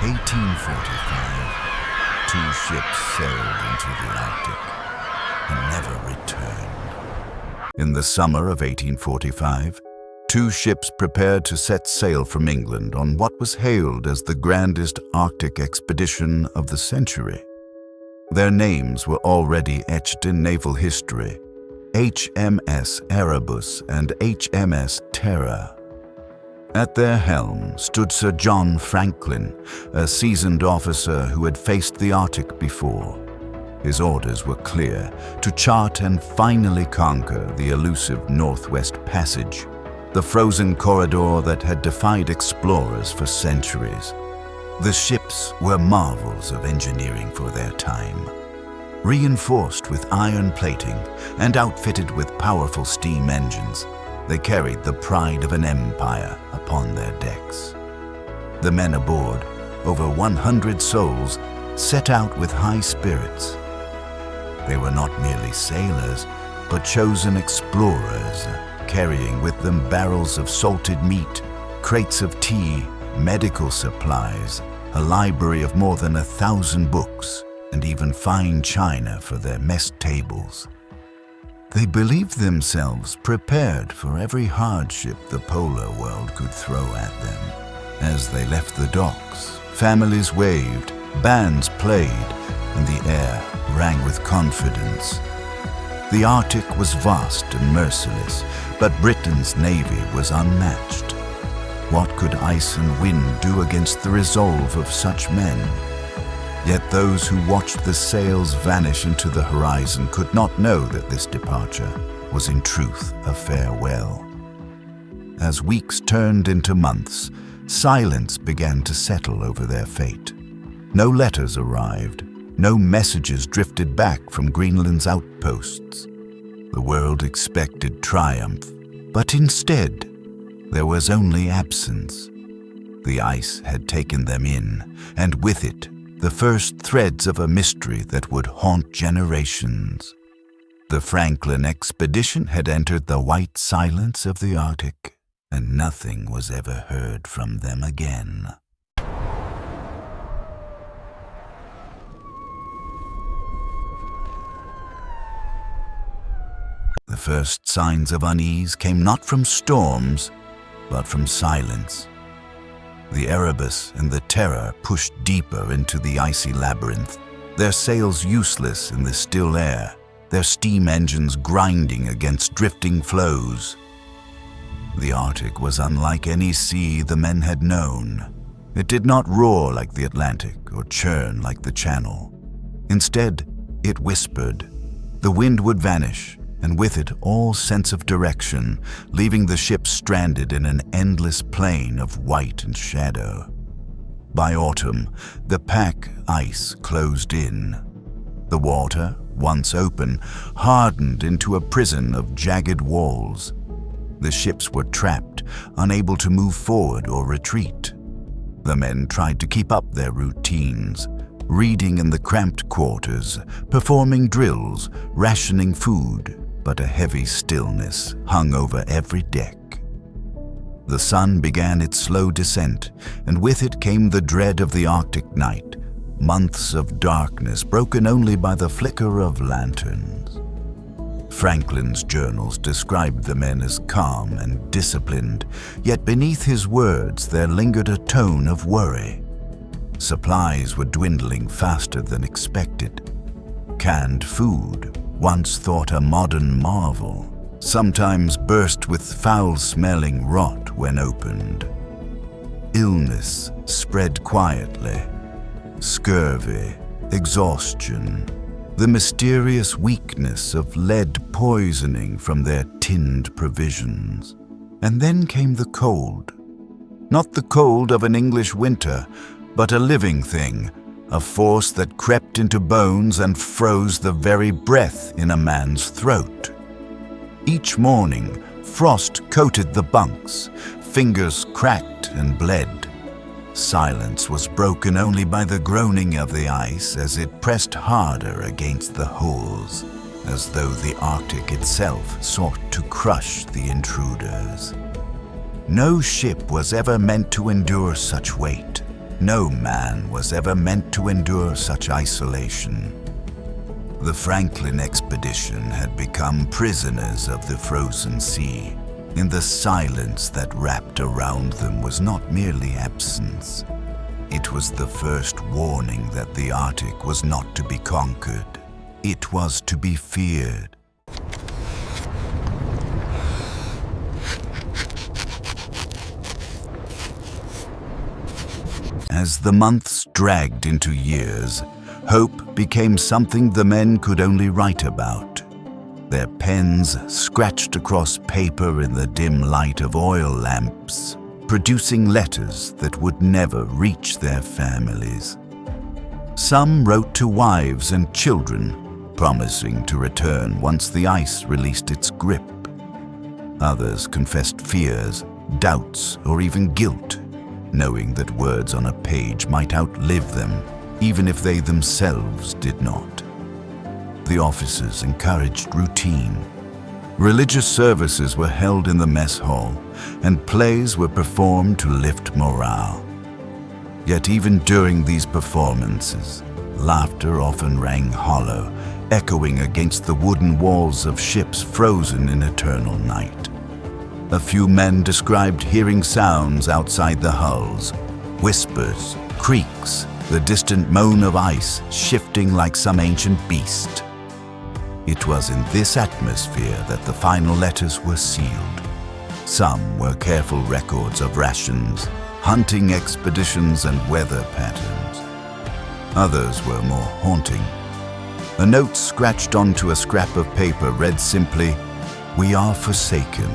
1845, two ships sailed into the Arctic and never returned. In the summer of 1845, two ships prepared to set sail from England on what was hailed as the grandest Arctic expedition of the century. Their names were already etched in naval history: HMS Erebus and HMS Terror. At their helm stood Sir John Franklin, a seasoned officer who had faced the Arctic before. His orders were clear: to chart and finally conquer the elusive Northwest Passage, the frozen corridor that had defied explorers for centuries. The ships were marvels of engineering for their time. Reinforced with iron plating and outfitted with powerful steam engines, they carried the pride of an empire upon their decks. The men aboard, over 100 souls, set out with high spirits. They were not merely sailors, but chosen explorers, carrying with them barrels of salted meat, crates of tea, medical supplies, a library of more than 1,000 books, and even fine china for their mess tables. They believed themselves prepared for every hardship the polar world could throw at them. As they left the docks, families waved, bands played, and the air rang with confidence. The Arctic was vast and merciless, but Britain's navy was unmatched. What could ice and wind do against the resolve of such men? Yet those who watched the sails vanish into the horizon could not know that this departure was in truth a farewell. As weeks turned into months, silence began to settle over their fate. No letters arrived, no messages drifted back from Greenland's outposts. The world expected triumph, but instead, there was only absence. The ice had taken them in, and with it, the first threads of a mystery that would haunt generations. The Franklin expedition had entered the white silence of the Arctic, and nothing was ever heard from them again. The first signs of unease came not from storms, but from silence. The Erebus and the Terror pushed deeper into the icy labyrinth, their sails useless in the still air, their steam engines grinding against drifting floes. The Arctic was unlike any sea the men had known. It did not roar like the Atlantic or churn like the Channel. Instead, it whispered. The wind would vanish, and with it all sense of direction, leaving the ship stranded in an endless plain of white and shadow. By autumn, the pack ice closed in. The water, once open, hardened into a prison of jagged walls. The ships were trapped, unable to move forward or retreat. The men tried to keep up their routines, reading in the cramped quarters, performing drills, rationing food, but a heavy stillness hung over every deck. The sun began its slow descent, and with it came the dread of the Arctic night, months of darkness broken only by the flicker of lanterns. Franklin's journals described the men as calm and disciplined, yet beneath his words there lingered a tone of worry. Supplies were dwindling faster than expected. Canned food, once thought a modern marvel, sometimes burst with foul-smelling rot when opened. Illness spread quietly. Scurvy, exhaustion, the mysterious weakness of lead poisoning from their tinned provisions. And then came the cold. Not the cold of an English winter, but a living thing, a force that crept into bones and froze the very breath in a man's throat. Each morning, frost coated the bunks, fingers cracked and bled. Silence was broken only by the groaning of the ice as it pressed harder against the holes, as though the Arctic itself sought to crush the intruders. No ship was ever meant to endure such weight. no man was ever meant to endure such isolation. The Franklin expedition had become prisoners of the frozen sea, and the silence that wrapped around them was not merely absence. It was the first warning that the Arctic was not to be conquered. It was to be feared. As the months dragged into years, hope became something the men could only write about. Their pens scratched across paper in the dim light of oil lamps, producing letters that would never reach their families. Some wrote to wives and children, promising to return once the ice released its grip. Others confessed fears, doubts, or even guilt, knowing that words on a page might outlive them, even if they themselves did not. The officers encouraged routine. Religious services were held in the mess hall, and plays were performed to lift morale. Yet even during these performances, laughter often rang hollow, echoing against the wooden walls of ships frozen in eternal night. A few men described hearing sounds outside the hulls, whispers, creaks, the distant moan of ice shifting like some ancient beast. It was in this atmosphere that the final letters were sealed. Some were careful records of rations, hunting expeditions, and weather patterns. Others were more haunting. A note scratched onto a scrap of paper read simply, "We are forsaken."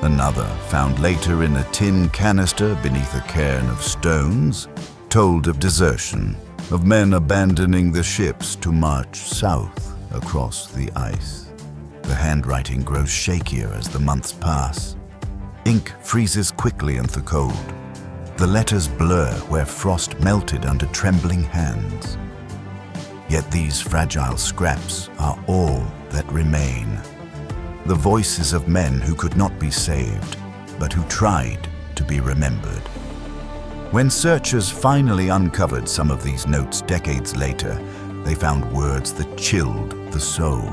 Another, found later in a tin canister beneath a cairn of stones, told of desertion, of men abandoning the ships to march south across the ice. The handwriting grows shakier as the months pass. Ink freezes quickly in the cold. The letters blur where frost melted under trembling hands. Yet these fragile scraps are all that remain. The voices of men who could not be saved, but who tried to be remembered. When searchers finally uncovered some of these notes decades later, they found words that chilled the soul.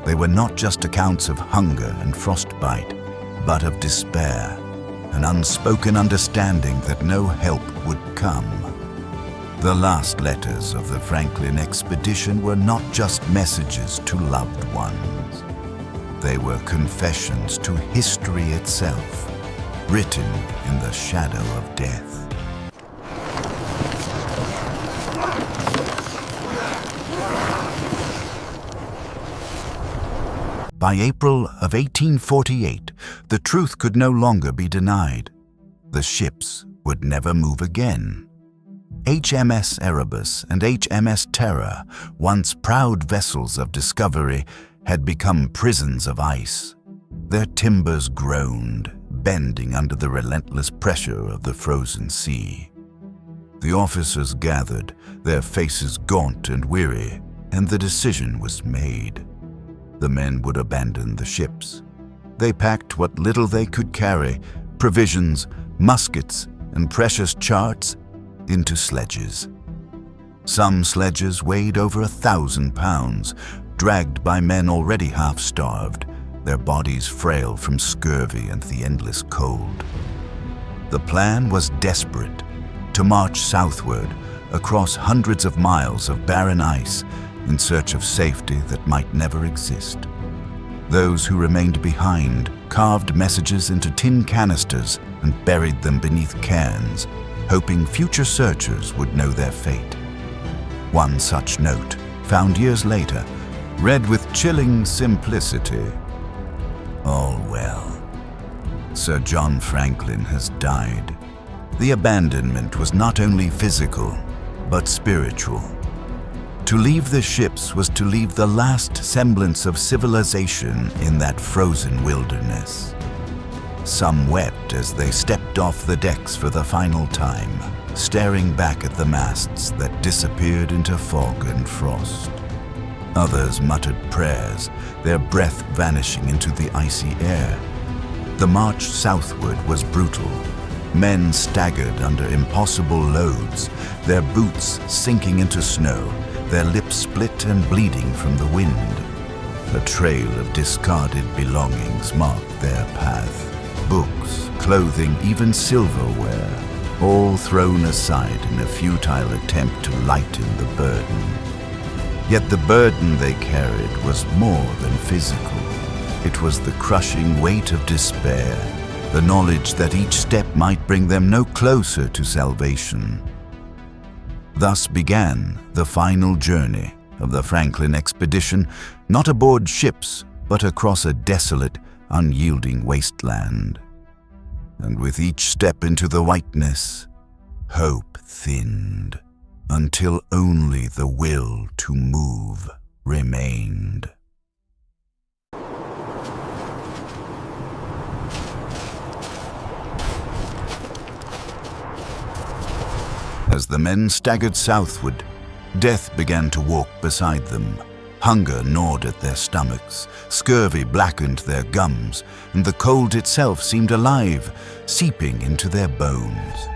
They were not just accounts of hunger and frostbite, but of despair, an unspoken understanding that no help would come. The last letters of the Franklin expedition were not just messages to loved ones. They were confessions to history itself, written in the shadow of death. By April of 1848, the truth could no longer be denied. The ships would never move again. HMS Erebus and HMS Terror, once proud vessels of discovery, had become prisons of ice. Their timbers groaned, bending under the relentless pressure of the frozen sea. The officers gathered, their faces gaunt and weary, and the decision was made. The men would abandon the ships. They packed what little they could carry, provisions, muskets, and precious charts, into sledges. Some sledges weighed over 1,000 pounds, dragged by men already half-starved, their bodies frail from scurvy and the endless cold. The plan was desperate: to march southward, across hundreds of miles of barren ice, in search of safety that might never exist. Those who remained behind carved messages into tin canisters and buried them beneath cairns, hoping future searchers would know their fate. One such note, found years later, read with chilling simplicity, "All well. Sir John Franklin has died." The abandonment was not only physical, but spiritual. To leave the ships was to leave the last semblance of civilization in that frozen wilderness. Some wept as they stepped off the decks for the final time, staring back at the masts that disappeared into fog and frost. Others muttered prayers, their breath vanishing into the icy air. The march southward was brutal. Men staggered under impossible loads, their boots sinking into snow, their lips split and bleeding from the wind. A trail of discarded belongings marked their path. Books, clothing, even silverware, all thrown aside in a futile attempt to lighten the burden. Yet the burden they carried was more than physical. It was the crushing weight of despair, the knowledge that each step might bring them no closer to salvation. Thus began the final journey of the Franklin expedition, not aboard ships, but across a desolate, unyielding wasteland. And with each step into the whiteness, hope thinned, until only the will to move remained. As the men staggered southward, death began to walk beside them. Hunger gnawed at their stomachs, scurvy blackened their gums, and the cold itself seemed alive, seeping into their bones.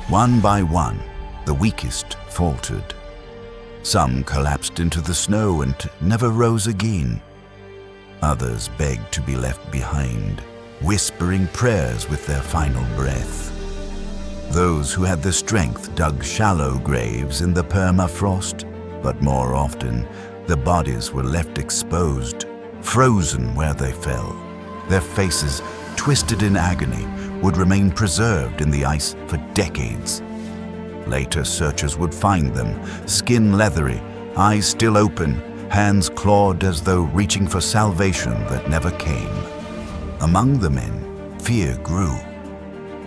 One by one, the weakest faltered. Some collapsed into the snow and never rose again. Others begged to be left behind, whispering prayers with their final breath. Those who had the strength dug shallow graves in the permafrost, but more often, the bodies were left exposed, frozen where they fell. Their faces, twisted in agony, would remain preserved in the ice for decades. Later searchers would find them, skin leathery, eyes still open, hands clawed as though reaching for salvation that never came. Among the men, fear grew.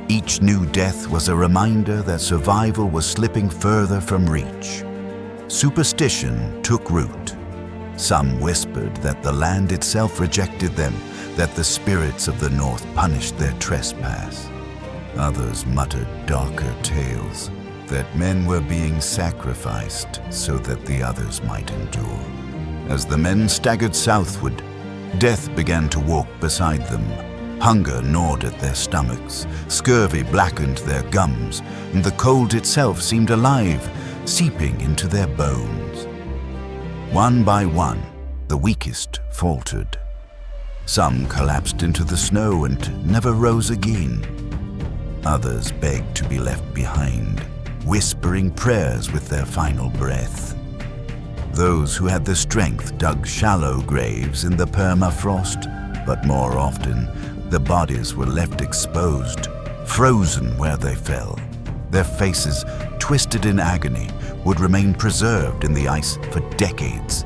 Each new death was a reminder that survival was slipping further from reach. Superstition took root. Some whispered that the land itself rejected them, that the spirits of the north punished their trespass. Others muttered darker tales, that men were being sacrificed so that the others might endure. As the men staggered southward, death began to walk beside them. Hunger gnawed at their stomachs, scurvy blackened their gums, and the cold itself seemed alive, seeping into their bones. One by one, the weakest faltered. Some collapsed into the snow and never rose again. Others begged to be left behind, whispering prayers with their final breath. Those who had the strength dug shallow graves in the permafrost, but more often, the bodies were left exposed, frozen where they fell. Their faces, twisted in agony, would remain preserved in the ice for decades.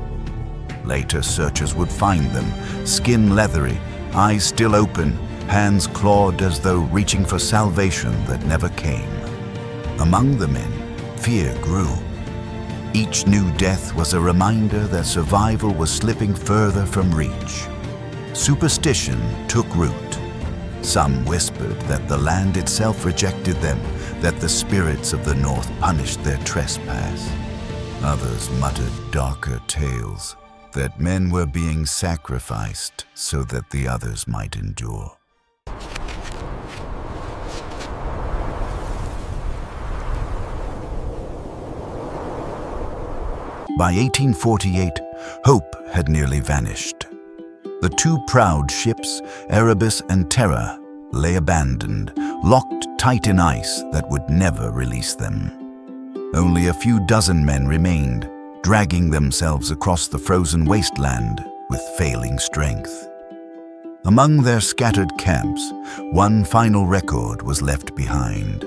Later searchers would find them, skin leathery, eyes still open, hands clawed as though reaching for salvation that never came. Among the men, fear grew. Each new death was a reminder that survival was slipping further from reach. Superstition took root. Some whispered that the land itself rejected them, that the spirits of the north punished their trespass. Others muttered darker tales, that men were being sacrificed so that the others might endure. By 1848, hope had nearly vanished. The two proud ships, Erebus and Terror, lay abandoned, locked tight in ice that would never release them. Only a few dozen men remained, dragging themselves across the frozen wasteland with failing strength. Among their scattered camps, one final record was left behind.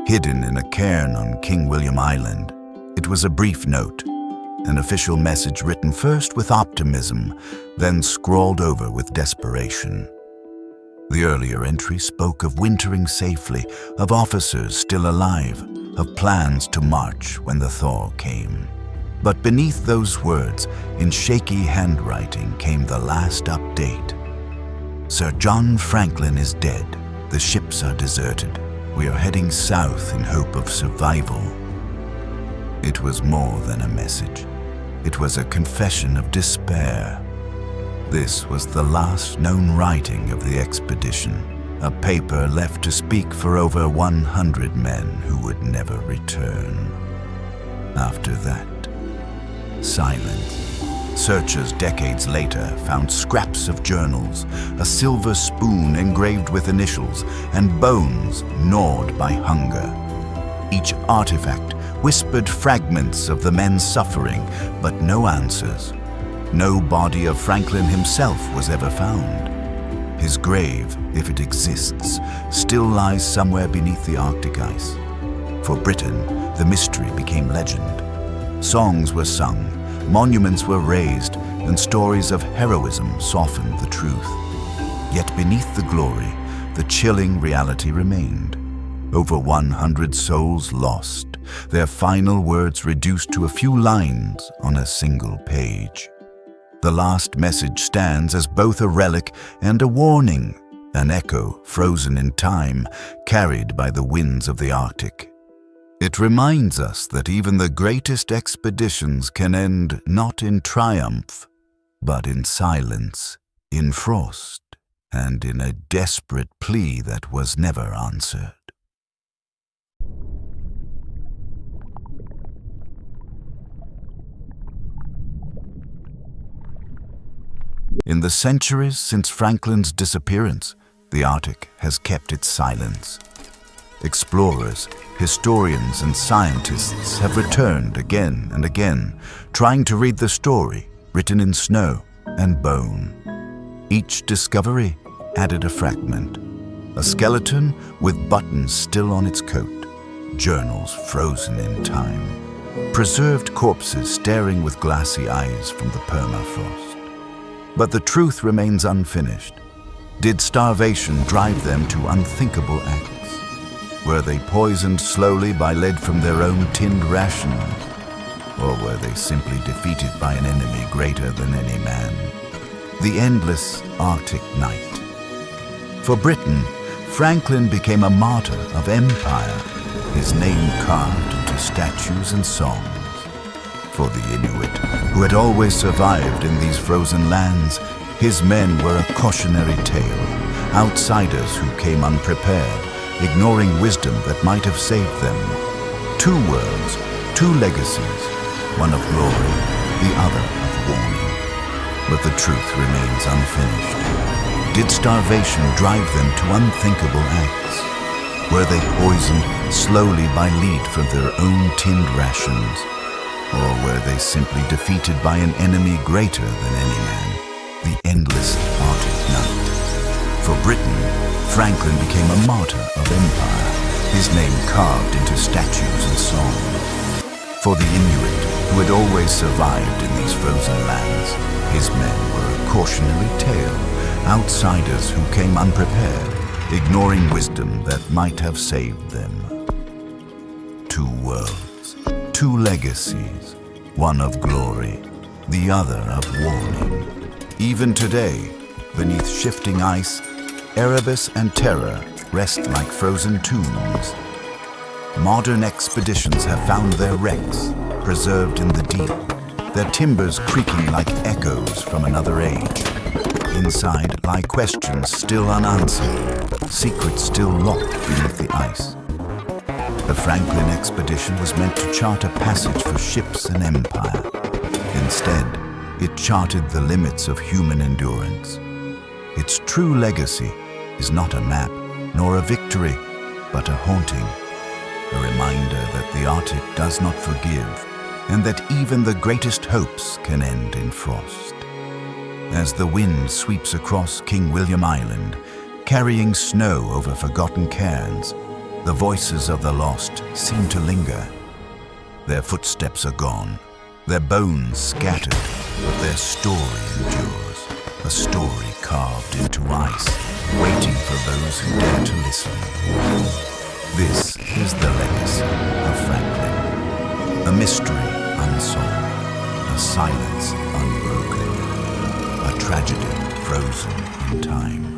Hidden in a cairn on King William Island, it was a brief note, an official message written first with optimism, then scrawled over with desperation. The earlier entry spoke of wintering safely, of officers still alive, of plans to march when the thaw came. But beneath those words, in shaky handwriting, came the last update. Sir John Franklin is dead. The ships are deserted. We are heading south in hope of survival. It was more than a message. It was a confession of despair. This was the last known writing of the expedition, a paper left to speak for over 100 men who would never return. After that, silence. Searchers decades later found scraps of journals, a silver spoon engraved with initials, and bones gnawed by hunger. Each artifact whispered fragments of the men's suffering, but no answers. No body of Franklin himself was ever found. His grave, if it exists, still lies somewhere beneath the Arctic ice. For Britain, the mystery became legend. Songs were sung, monuments were raised, and stories of heroism softened the truth. Yet beneath the glory, the chilling reality remained. Over 100 souls lost, their final words reduced to a few lines on a single page. The last message stands as both a relic and a warning, an echo frozen in time, carried by the winds of the Arctic. It reminds us that even the greatest expeditions can end not in triumph, but in silence, in frost, and in a desperate plea that was never answered. In the centuries since Franklin's disappearance, the Arctic has kept its silence. Explorers, historians, and scientists have returned again and again, trying to read the story written in snow and bone. Each discovery added a fragment, a skeleton with buttons still on its coat, journals frozen in time, preserved corpses staring with glassy eyes from the permafrost. But the truth remains unfinished. Did starvation drive them to unthinkable acts? Were they poisoned slowly by lead from their own tinned rations? Or were they simply defeated by an enemy greater than any man? The endless Arctic night. For Britain, Franklin became a martyr of empire, his name carved into statues and songs. For the Inuit, who had always survived in these frozen lands, his men were a cautionary tale, outsiders who came unprepared, ignoring wisdom that might have saved them. Two worlds, two legacies, one of glory, the other of warning. But the truth remains unfinished. Did starvation drive them to unthinkable acts? Were they poisoned slowly by lead from their own tinned rations? Or were they simply defeated by an enemy greater than any man? The endless Arctic night. For Britain, Franklin became a martyr of empire, his name carved into statues and songs. For the Inuit, who had always survived in these frozen lands, his men were a cautionary tale, outsiders who came unprepared, ignoring wisdom that might have saved them. Two worlds, two legacies, one of glory, the other of warning. Even today, beneath shifting ice, Erebus and Terror rest like frozen tombs. Modern expeditions have found their wrecks, preserved in the deep, their timbers creaking like echoes from another age. Inside lie questions still unanswered, secrets still locked beneath the ice. The Franklin expedition was meant to chart a passage for ships and empire. Instead, it charted the limits of human endurance. Its true legacy is not a map, nor a victory, but a haunting. A reminder that the Arctic does not forgive, and that even the greatest hopes can end in frost. As the wind sweeps across King William Island, carrying snow over forgotten cairns, the voices of the lost seem to linger. Their footsteps are gone, their bones scattered, but their story endures, a story carved into ice, waiting for those who dare to listen. This is the legacy of Franklin, a mystery unsolved, a silence unbroken, a tragedy frozen in time.